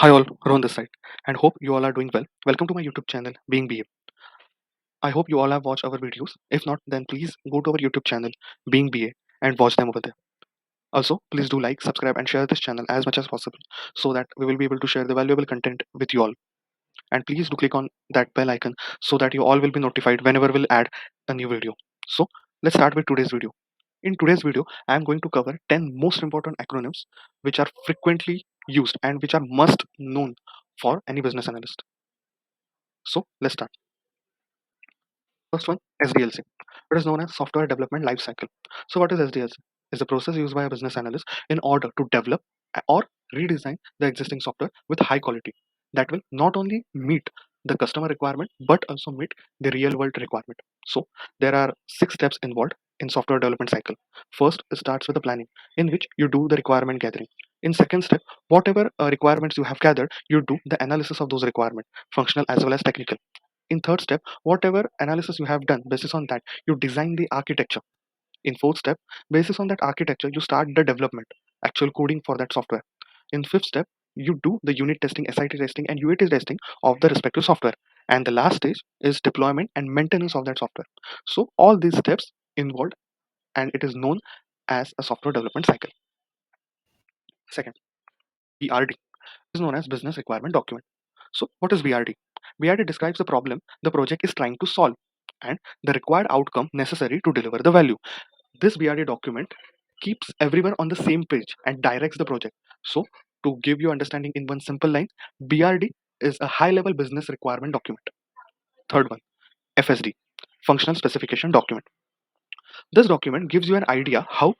Hi all, Rohan this side, and hope you all are doing well. Welcome to my YouTube channel, Being BA. I hope you all have watched our videos. If not, then please go to our YouTube channel, Being BA, and watch them over there. Also, please do like, subscribe, and share this channel as much as possible so that we will be able to share the valuable content with you all. And please do click on that bell icon so that you all will be notified whenever we'll add a new video. So, let's start with today's video. In today's video, I am going to cover 10 most important acronyms which are frequently used and which are must known for any business analyst. So let's start. First one, SDLC. It is known as Software Development Lifecycle. So what is SDLC? It's a process used by a business analyst in order to develop or redesign the existing software with high quality that will not only meet the customer requirement but also meet the real world requirement. So there are 6 steps involved in software development cycle. First, it starts with the planning, in which you do the requirement gathering. In second step, whatever requirements you have gathered, you do the analysis of those requirements, functional as well as technical. In third step, whatever analysis you have done, basis on that you design the architecture. In fourth step, basis on that architecture you start the development, actual coding for that software. In fifth step, you do the unit testing, SIT testing, and UAT testing of the respective software. And the last stage is deployment and maintenance of that software. So all these steps involved, and it is known as a software development cycle. Second, BRD is known as business requirement document. So what is BRD? BRD describes the problem the project is trying to solve and the required outcome necessary to deliver the value. This BRD document keeps everyone on the same page and directs the project. So, to give you understanding in one simple line, BRD is a high level business requirement document. Third one, FSD, functional specification document. This document gives you an idea how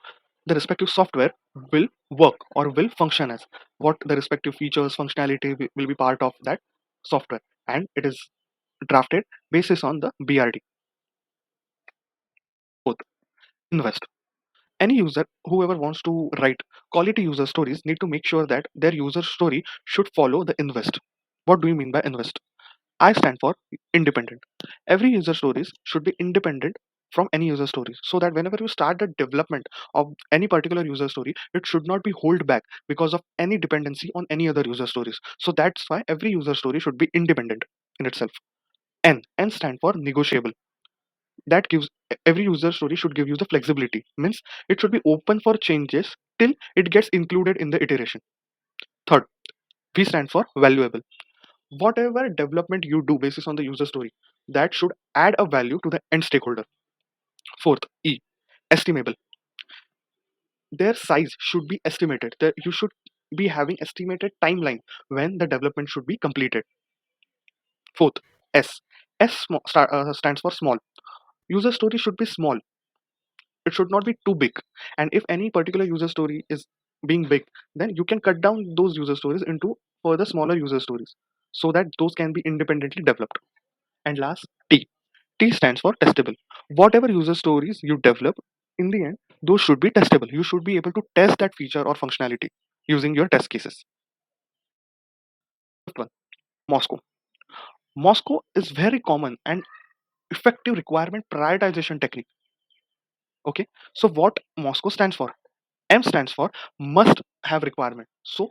the respective software will work or will function as, what the respective features, functionality will be part of that software, and it is drafted basis on the BRD. Fourth, invest. Any user, whoever wants to write quality user stories, need to make sure that their user story should follow the invest. What do you mean by invest? I stand for independent. Every user stories should be independent from any user stories, so that whenever you start the development of any particular user story, it should not be hold back because of any dependency on any other user stories. So that's why every user story should be independent in itself. N stand for negotiable. That gives, every user story should give you the flexibility, means it should be open for changes till it gets included in the iteration. Third, V stand for valuable. Whatever development you do basis on the user story, that should add a value to the end stakeholder. Fourth, E, estimable. Their size should be estimated, that you should be having estimated timeline when the development should be completed. Fourth, S, stands for small. User story should be small, it should not be too big. And if any particular user story is being big, then you can cut down those user stories into further smaller user stories so that those can be independently developed. And last, T stands for testable. Whatever user stories you develop, in the end those should be testable. You should be able to test that feature or functionality using your test cases. Fifth one, Moscow. Moscow is very common and effective requirement prioritization technique. Okay, so what Moscow stands for? M stands for must have requirement. So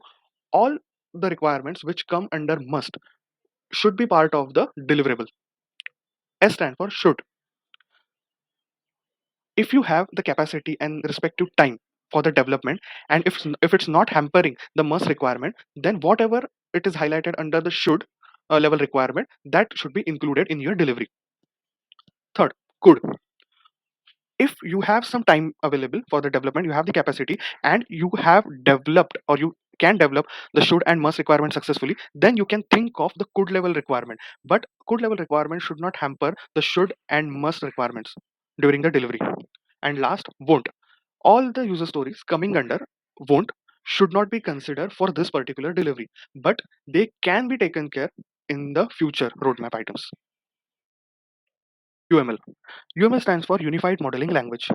all the requirements which come under must should be part of the deliverable. S stands for should. If you have the capacity and respective time for the development, and if it's not hampering the must requirement, then whatever it is highlighted under the should level requirement, that should be included in your delivery. Third, could. If you have some time available for the development, you have the capacity, and you have developed or you can develop the should and must requirement successfully, then you can think of the could level requirement. But could level requirement should not hamper the should and must requirements during the delivery. And last, won't. All the user stories coming under won't should not be considered for this particular delivery, but they can be taken care in the future roadmap items. UML. UML stands for Unified Modeling Language.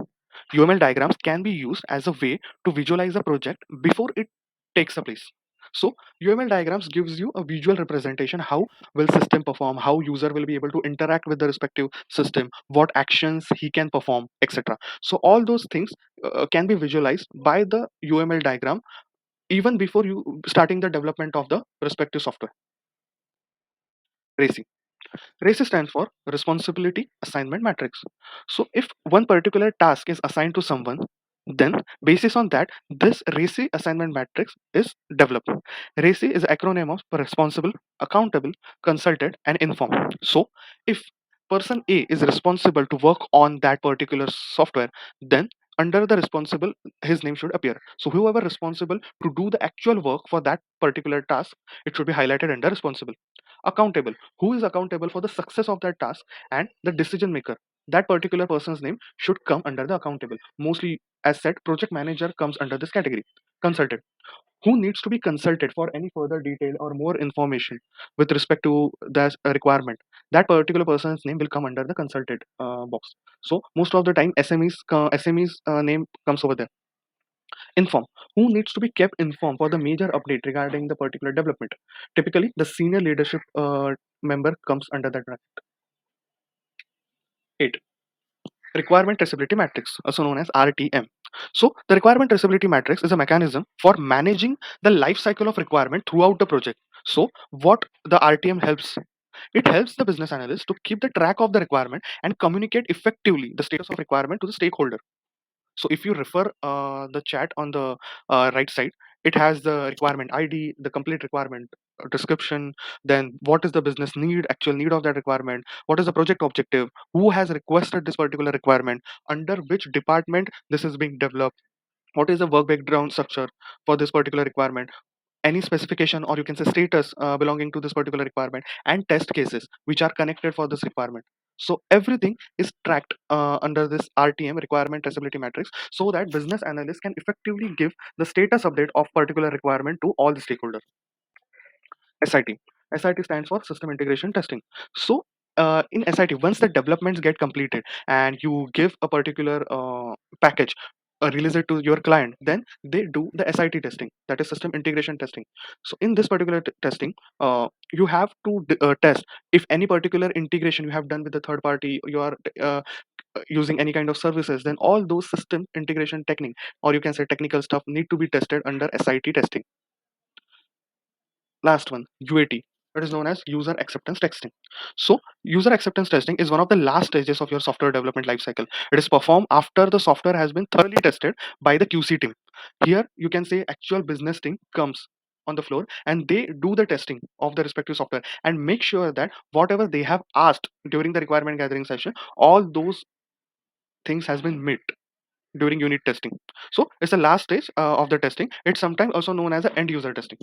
UML diagrams can be used as a way to visualize a project before it takes a place. So UML diagrams gives you a visual representation how will system perform, how user will be able to interact with the respective system, what actions he can perform, etc. So all those things can be visualized by the UML diagram even before you starting the development of the respective software. RACI. RACI stands for Responsibility Assignment Matrix. So if one particular task is assigned to someone, then basis on that, this RACI assignment matrix is developed. RACI is an acronym of responsible, accountable, consulted, and informed. So if person A is responsible to work on that particular software, then under the responsible, his name should appear. So whoever responsible to do the actual work for that particular task, it should be highlighted under responsible. Accountable, who is accountable for the success of that task, and the decision maker, that particular person's name should come under the accountable. Mostly, as said, project manager comes under this category. Consultant, who needs to be consulted for any further detail or more information with respect to that requirement, that particular person's name will come under the consulted box. So most of the time SME's name comes over there. Inform, who needs to be kept informed for the major update regarding the particular development. Typically the senior leadership member comes under that bracket. 8. Requirement Traceability Matrix, also known as RTM. So the Requirement Traceability Matrix is a mechanism for managing the life cycle of requirement throughout the project. So what the RTM helps, it helps the business analyst to keep the track of the requirement and communicate effectively the status of requirement to the stakeholder. So if you refer the chat on the right side, it has the requirement ID, the complete requirement description, then what is the business need, actual need of that requirement, what is the project objective, who has requested this particular requirement, under which department this is being developed, what is the work background structure for this particular requirement, any specification or you can say status belonging to this particular requirement, and test cases which are connected for this requirement. So everything is tracked under this RTM, requirement traceability matrix, so that business analysts can effectively give the status update of particular requirement to all the stakeholders. SIT. SIT stands for System Integration Testing. So in SIT, once the developments get completed and you give a particular package, release it to your client, then they do the SIT testing, that is System Integration Testing. So in this particular testing, you have to test if any particular integration you have done with the third party, you are using any kind of services, then all those system integration technique or you can say technical stuff need to be tested under SIT testing. Last one, UAT. It is known as user acceptance testing. So, user acceptance testing is one of the last stages of your software development lifecycle. It is performed after the software has been thoroughly tested by the QC team. Here, you can say actual business team comes on the floor and they do the testing of the respective software and make sure that whatever they have asked during the requirement gathering session, all those things has been met during unit testing. So, it's the last stage of the testing. It's sometimes also known as the end user testing.